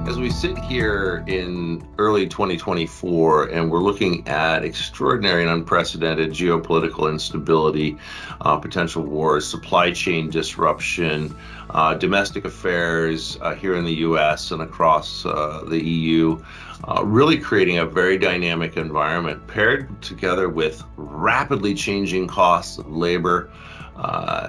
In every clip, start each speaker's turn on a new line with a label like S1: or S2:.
S1: As we sit here in early 2024 and we're looking at extraordinary and unprecedented geopolitical instability, potential wars, supply chain disruption, domestic affairs here in the US and across the EU, really creating a very dynamic environment paired together with rapidly changing costs of labor,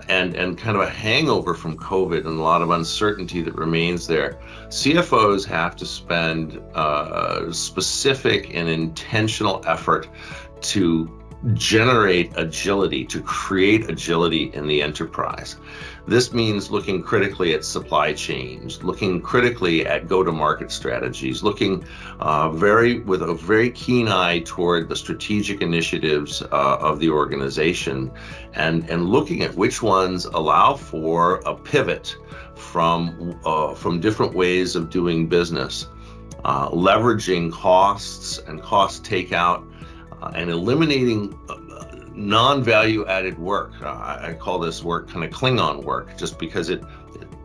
S1: and kind of a hangover from COVID and a lot of uncertainty that remains there. CFOs have to spend specific and intentional effort to generate agility, to create agility in the enterprise. This means looking critically at supply chains, looking critically at go-to-market strategies, looking with a very keen eye toward the strategic initiatives of the organization, and looking at which ones allow for a pivot from different ways of doing business, leveraging costs and cost takeout, and eliminating non-value added work. I call this work kind of Klingon work, just because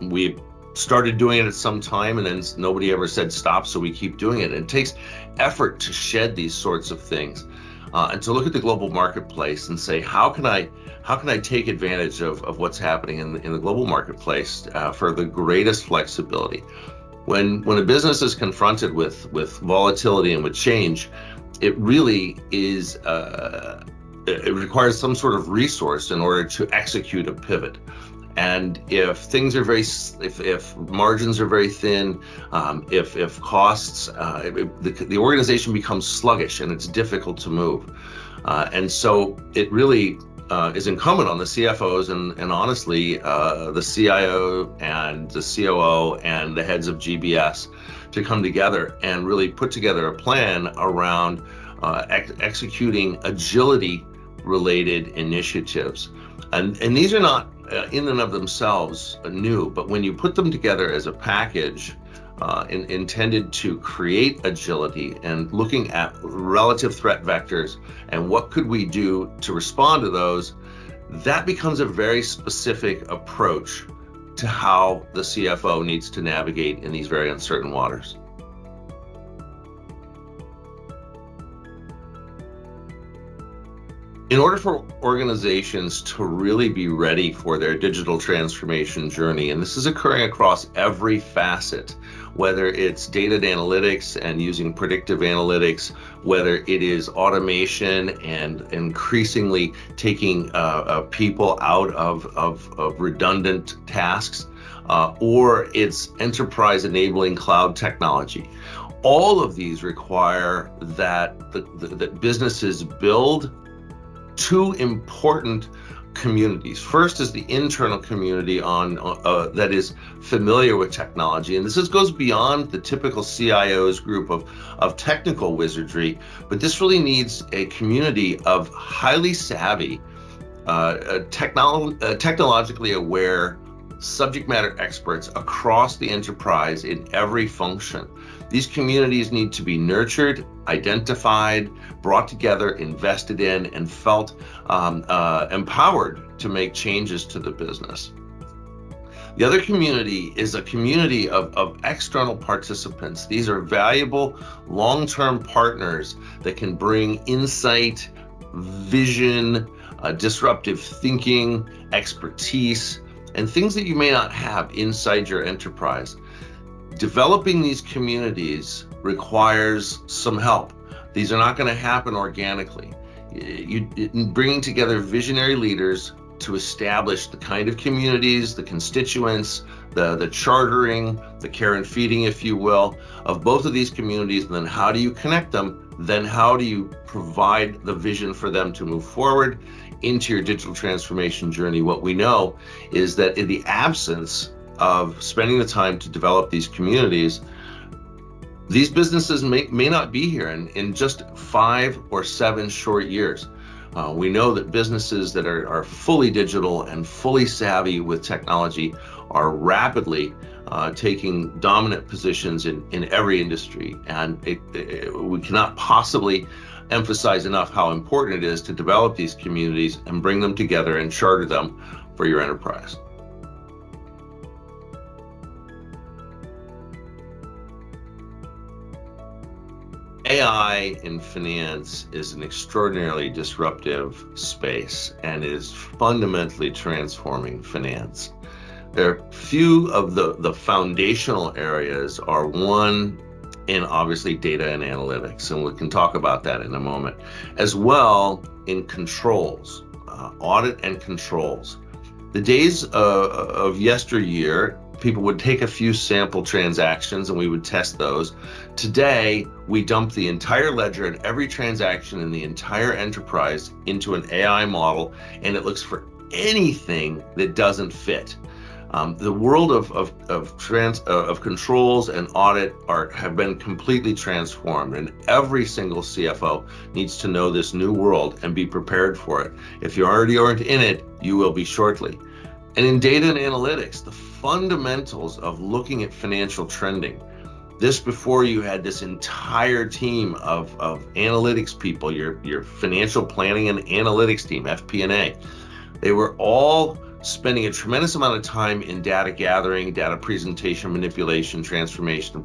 S1: we started doing it at some time and then nobody ever said stop, so we keep doing it. And it takes effort to shed these sorts of things, and to look at the global marketplace and say, how can I take advantage of what's happening in the global marketplace for the greatest flexibility. When a business is confronted with volatility and with change, it really is, it requires some sort of resource in order to execute a pivot. And if margins are very thin, if costs, the organization becomes sluggish and it's difficult to move. And so it really is incumbent on the CFOs and honestly, the CIO and the COO and the heads of GBS to come together and really put together a plan around executing agility-related initiatives. And these are not in and of themselves new, but when you put them together as a package intended to create agility and looking at relative threat vectors and what could we do to respond to those, that becomes a very specific approach to how the CFO needs to navigate in these very uncertain waters. In order for organizations to really be ready for their digital transformation journey, and this is occurring across every facet, whether it's data and analytics and using predictive analytics, whether it is automation and increasingly taking people out of redundant tasks, or it's enterprise enabling cloud technology. All of these require that businesses build two important communities. First is the internal community that is familiar with technology, and this goes beyond the typical CIO's group of technical wizardry, but this really needs a community of highly savvy, technologically aware subject matter experts across the enterprise in every function. These communities need to be nurtured, identified, brought together, invested in, and felt empowered to make changes to the business. The other community is a community of external participants. These are valuable long-term partners that can bring insight, vision, disruptive thinking, expertise, and things that you may not have inside your enterprise. Developing these communities requires some help. These are not going to happen organically. Bringing together visionary leaders to establish the kind of communities, the constituents, the chartering, the care and feeding, if you will, of both of these communities, and then how do you connect them? Then how do you provide the vision for them to move forward into your digital transformation journey? What we know is that in the absence of spending the time to develop these communities, these businesses may not be here in just 5 or 7 short years. We know that businesses that are fully digital and fully savvy with technology are rapidly taking dominant positions in every industry. And we cannot possibly emphasize enough how important it is to develop these communities and bring them together and charter them for your enterprise. AI in finance is an extraordinarily disruptive space and is fundamentally transforming finance. There are few of the foundational areas are one in obviously data and analytics, and we can talk about that in a moment, as well in controls, audit and controls. The days of yesteryear, people would take a few sample transactions and we would test those. Today, we dump the entire ledger and every transaction in the entire enterprise into an AI model, and it looks for anything that doesn't fit. The world of controls and audit have been completely transformed, and every single CFO needs to know this new world and be prepared for it. If you already aren't in it, you will be shortly. And in data and analytics, the fundamentals of looking at financial trending. This before you had this entire team of analytics people, your financial planning and analytics team, FP&A. They were all spending a tremendous amount of time in data gathering, data presentation, manipulation, transformation.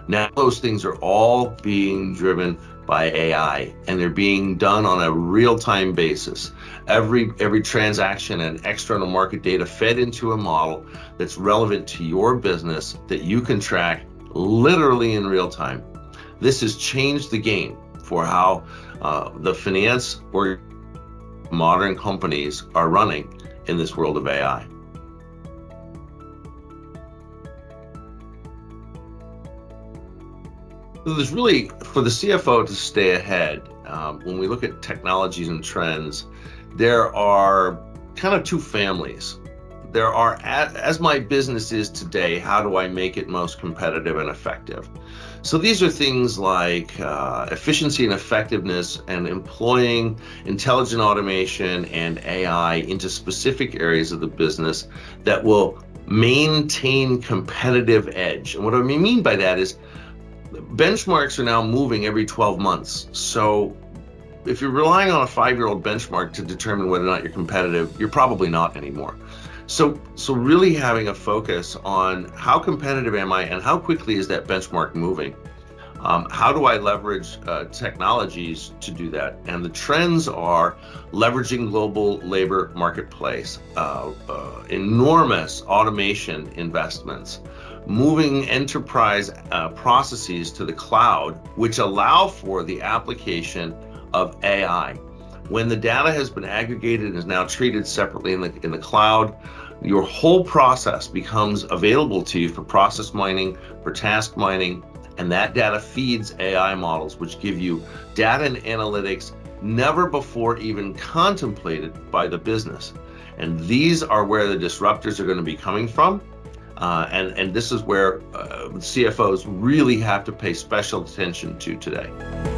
S1: Now those things are all being driven by AI, and they're being done on a real-time basis. Every transaction and external market data fed into a model that's relevant to your business that you can track literally in real time. This has changed the game for how the finance or modern companies are running in this world of AI. So there's really, for the CFO to stay ahead, when we look at technologies and trends, there are kind of two families. There are, as my business is today, how do I make it most competitive and effective? So these are things like efficiency and effectiveness and employing intelligent automation and AI into specific areas of the business that will maintain competitive edge. And what I mean by that is benchmarks are now moving every 12 months. So if you're relying on a 5-year-old benchmark to determine whether or not you're competitive, you're probably not anymore. So really having a focus on how competitive am I and how quickly is that benchmark moving? How do I leverage technologies to do that? And the trends are leveraging global labor marketplace, enormous automation investments, moving enterprise processes to the cloud, which allow for the application of AI. When the data has been aggregated and is now treated separately in the cloud, your whole process becomes available to you for process mining, for task mining, and that data feeds AI models, which give you data and analytics never before even contemplated by the business. And these are where the disruptors are going to be coming from. And this is where CFOs really have to pay special attention to today.